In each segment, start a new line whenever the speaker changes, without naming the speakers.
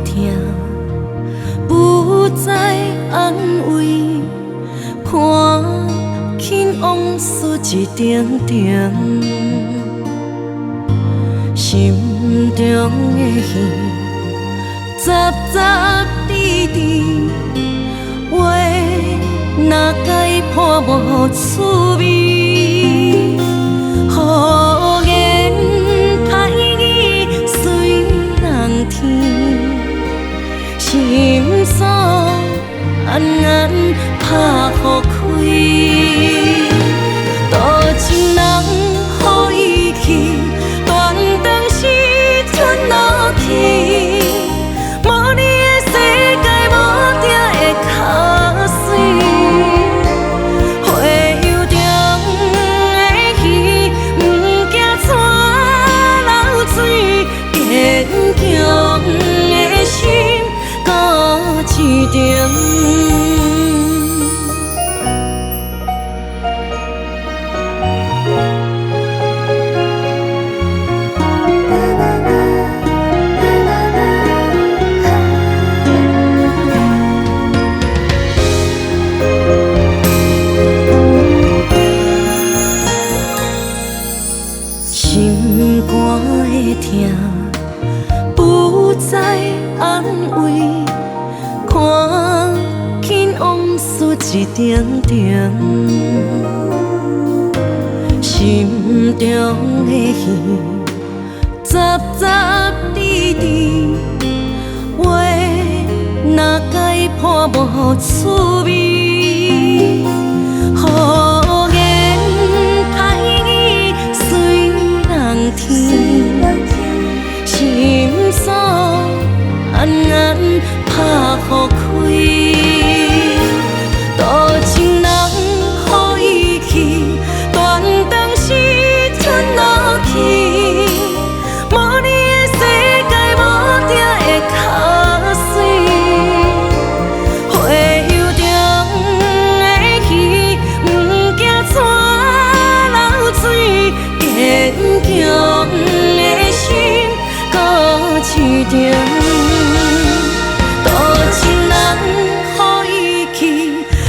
痛，不再安慰，看紧往事一点点，心中的戏杂杂滴滴，话若该破无趣味，好言歹语随人听，心锁暗暗拍互开，多情人予伊去，断肠时阵落去。无你的世界，无定会较水。会游中的鱼，不惊带流水。坚强的心，搁一点。心肝的痛，不再安慰，看紧往事一点点，心中的戏杂杂滴滴，话若该破无趣味，好言歹语随人听，心锁暗暗拍互开，多情人予伊去，断肠时阵落去。无你的世界，无定会较水。会游中的鱼，不惊带流水。坚强的心，搁一点。多情人予伊去，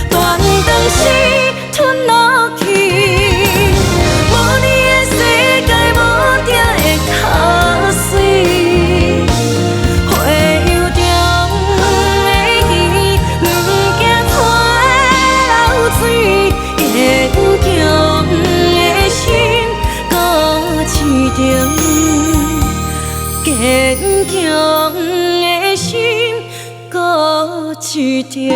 断肠时阵落去。无你的世界，无定会较水。会游中的鱼，不惊带流水。坚强的心，搁一点。坚强的心，搁一点。